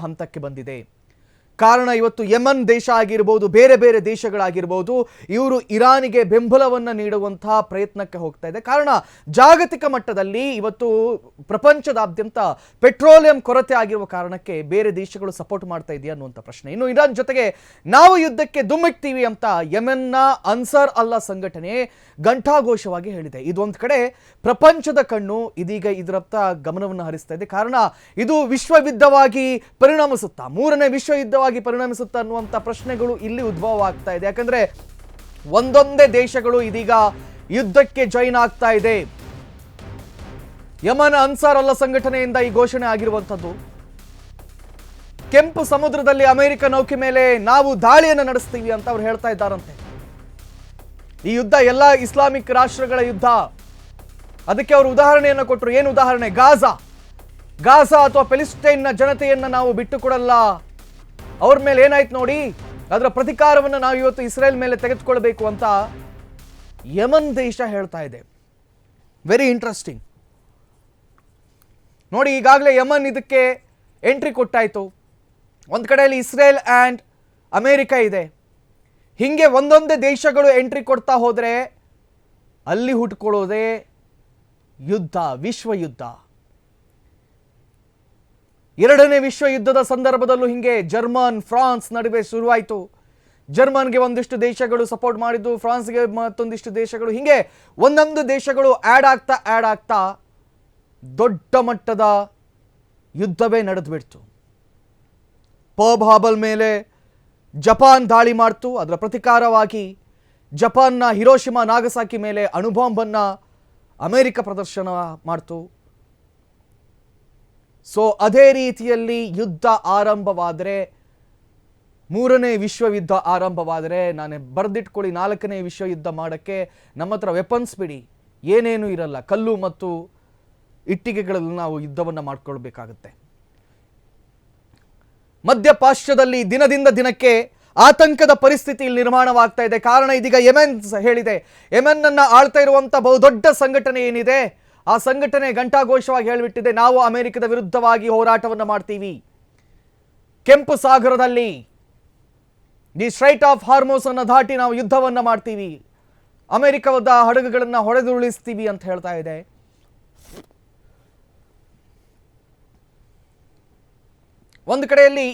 ಹಂತಕ್ಕೆ ಬಂದಿದೆ. ಕಾರಣ ಇವತ್ತು ಯೆಮನ್ ದೇಶ ಆಗಿರಬಹುದು, ಬೇರೆ ಬೇರೆ ದೇಶಗಳಾಗಿರಬಹುದು, ಇವರು ಇರಾನಿಗೆ ಬೆಂಬಲವನ್ನು ನೀಡುವಂತಹ ಪ್ರಯತ್ನಕ್ಕೆ ಹೋಗ್ತಾ ಇದೆ. ಕಾರಣ ಜಾಗತಿಕ ಮಟ್ಟದಲ್ಲಿ ಇವತ್ತು ಪ್ರಪಂಚದಾದ್ಯಂತ ಪೆಟ್ರೋಲಿಯಂ ಕೊರತೆ ಆಗಿರುವ ಕಾರಣಕ್ಕೆ ಬೇರೆ ದೇಶಗಳು ಸಪೋರ್ಟ್ ಮಾಡ್ತಾ ಇದೆಯಾ ಅನ್ನುವಂಥ ಪ್ರಶ್ನೆ. ಇನ್ನು ಇರಾನ್ ಜೊತೆಗೆ ನಾವು ಯುದ್ಧಕ್ಕೆ ಧುಮ್ಮಿಕ್ತೀವಿ ಅಂತ ಯೆಮೆನ್ನ ಅನ್ಸಾರ್ ಅಲ್ಲಾ ಸಂಘಟನೆ ಘಂಟಾಘೋಷವಾಗಿ ಹೇಳಿದೆ. ಇದೊಂದು ಕಡೆ ಪ್ರಪಂಚದ ಕಣ್ಣು ಇದೀಗ ಇದರತ್ತ ಗಮನವನ್ನು ಹರಿಸ್ತಾ ಇದೆ. ಕಾರಣ ಇದು ವಿಶ್ವಯುದ್ಧವಾಗಿ ಪರಿಣಮಿಸುತ್ತಾ, ಮೂರನೇ ವಿಶ್ವಯುದ್ಧವಾಗಿ ಪರಿಣಮಿಸುತ್ತಾ ಅನ್ನುವಂಥ ಪ್ರಶ್ನೆಗಳು ಇಲ್ಲಿ ಉದ್ಭವ ಆಗ್ತಾ ಇದೆ. ಯಾಕಂದ್ರೆ ಒಂದೊಂದೇ ದೇಶಗಳು ಇದೀಗ ಯುದ್ಧಕ್ಕೆ ಜಾಯಿನ್ ಆಗ್ತಾ ಇದೆ. ಯಮನ್ ಅನ್ಸಾರ್ ಅಲ್ಲಾ ಸಂಘಟನೆಯಿಂದ ಈ ಘೋಷಣೆ ಆಗಿರುವಂಥದ್ದು. ಕೆಂಪು ಸಮುದ್ರದಲ್ಲಿ ಅಮೆರಿಕ ನೌಕೆ ಮೇಲೆ ನಾವು ದಾಳಿಯನ್ನು ನಡೆಸ್ತೀವಿ ಅಂತ ಅವ್ರು ಹೇಳ್ತಾ ಇದ್ದಾರಂತೆ. ಈ ಯುದ್ಧ ಎಲ್ಲ ಇಸ್ಲಾಮಿಕ್ ರಾಷ್ಟ್ರಗಳ ಯುದ್ಧ. ಅದಕ್ಕೆ ಅವರು ಉದಾಹರಣೆಯನ್ನು ಕೊಟ್ಟರು. ಏನು ಉದಾಹರಣೆ? ಗಾಜಾ ಅಥವಾ ಫೆಲಿಸ್ಟೈನ್ನ ಜನತೆಯನ್ನು ನಾವು ಬಿಟ್ಟುಕೊಡಲ್ಲ. ಅವ್ರ ಮೇಲೆ ಏನಾಯ್ತು ನೋಡಿ, ಅದರ ಪ್ರತಿಕಾರವನ್ನು ನಾವು ಇವತ್ತು ಇಸ್ರೇಲ್ ಮೇಲೆ ತೆಗೆದುಕೊಳ್ಬೇಕು ಅಂತ ಯೆಮನ್ ದೇಶ ಹೇಳ್ತಾ ಇದೆ. ವೆರಿ ಇಂಟ್ರೆಸ್ಟಿಂಗ್ ನೋಡಿ. ಈಗಾಗಲೇ ಯೆಮನ್ ಇದಕ್ಕೆ ಎಂಟ್ರಿ ಕೊಟ್ಟಾಯಿತು. ಒಂದು ಕಡೆಯಲ್ಲಿ ಇಸ್ರೇಲ್ ಆ್ಯಂಡ್ ಅಮೇರಿಕ ಇದೆ. ಹೀಗೆ ಒಂದೊಂದೇ ದೇಶಗಳು ಎಂಟ್ರಿ ಕೊಡ್ತಾ ಹೋದರೆ ಅಲ್ಲಿ ಹುಟ್ಕೊಳ್ಳೋದೇ ಯುದ್ಧ, ವಿಶ್ವಯುದ್ಧ. ಎರಡನೇ ವಿಶ್ವಯುದ್ಧದ ಸಂದರ್ಭದಲ್ಲೂ ಹಿಂಗೆ ಜರ್ಮನ್ ಫ್ರಾನ್ಸ್ ನಡುವೆ ಶುರುವಾಯಿತು. ಜರ್ಮನ್ಗೆ ಒಂದಿಷ್ಟು ದೇಶಗಳು ಸಪೋರ್ಟ್ ಮಾಡಿದ್ದು, ಫ್ರಾನ್ಸ್ಗೆ ಮತ್ತೊಂದಿಷ್ಟು ದೇಶಗಳು, ಹಿಂಗೆ ಒಂದೊಂದು ದೇಶಗಳು ಆ್ಯಡ್ ಆಗ್ತಾ ದೊಡ್ಡ ಮಟ್ಟದ ಯುದ್ಧವೇ ನಡೆದುಬಿಡ್ತು. ಪರ್ಲ್ ಹಾರ್ಬರ್ ಮೇಲೆ ಜಪಾನ್ ದಾಳಿ ಮಾಡ್ತು. ಅದರ ಪ್ರತಿಕಾರವಾಗಿ ಜಪಾನ್ನ ಹಿರೋಶಿಮಾ ನಾಗಸಾಕಿ ಮೇಲೆ ಅಣುಬಾಂಬನ್ನು ಅಮೆರಿಕ ಪ್ರದರ್ಶನ ಮಾಡ್ತು. ಸೊ ಅದೇ ರೀತಿಯಲ್ಲಿ ಯುದ್ಧ ಆರಂಭವಾದರೆ, ಮೂರನೇ ವಿಶ್ವಯುದ್ಧ ಆರಂಭವಾದರೆ, ನಾನು ಬರೆದಿಟ್ಕೊಳ್ಳಿ, ನಾಲ್ಕನೇ ವಿಶ್ವಯುದ್ಧ ಮಾಡೋಕ್ಕೆ ನಮ್ಮ ಹತ್ರ ವೆಪನ್ಸ್ ಬಿಡಿ ಏನೇನೂ ಇರಲ್ಲ. ಕಲ್ಲು ಮತ್ತು ಇಟ್ಟಿಗೆಗಳಲ್ಲಿ ನಾವು ಯುದ್ಧವನ್ನು ಮಾಡ್ಕೊಳ್ಬೇಕಾಗತ್ತೆ. ಮಧ್ಯಪಾಶ್ಚ್ಯದಲ್ಲಿ ದಿನದಿಂದ ದಿನಕ್ಕೆ ಆತಂಕದ ಪರಿಸ್ಥಿತಿ ಇಲ್ಲಿ ನಿರ್ಮಾಣವಾಗ್ತಾ ಇದೆ. ಕಾರಣ ಇದೀಗ ಯೆಮೆನ್ ಹೇಳಿದೆ. ಯೆಮೆನ್ನನ್ನು ಆಳ್ತಾ ಇರುವಂಥ ಬಹುದೊಡ್ಡ ಸಂಘಟನೆ ಏನಿದೆ, ಆ ಸಂಘಟನೆ ಘಂಟಾಘೋಷವಾಗಿ ಹೇಳಿಬಿಟ್ಟಿದೆ, ನಾವು ಅಮೆರಿಕದ ವಿರುದ್ಧವಾಗಿ ಹೋರಾಟವನ್ನು ಮಾಡ್ತೀವಿ. ಕೆಂಪು ಸಾಗರದಲ್ಲಿ ದಿ ಸ್ಟ್ರೈಟ್ ಆಫ್ ಹಾರ್ಮೋಸ್ ಅನ್ನು ದಾಟಿ ನಾವು ಯುದ್ಧವನ್ನು ಮಾಡ್ತೀವಿ, ಅಮೆರಿಕದ ಹಡಗುಗಳನ್ನು ಹೊಡೆದುರುಳಿಸ್ತೀವಿ ಅಂತ ಹೇಳ್ತಾ ಇದೆ. ಒಂದು ಕಡೆಯಲ್ಲಿ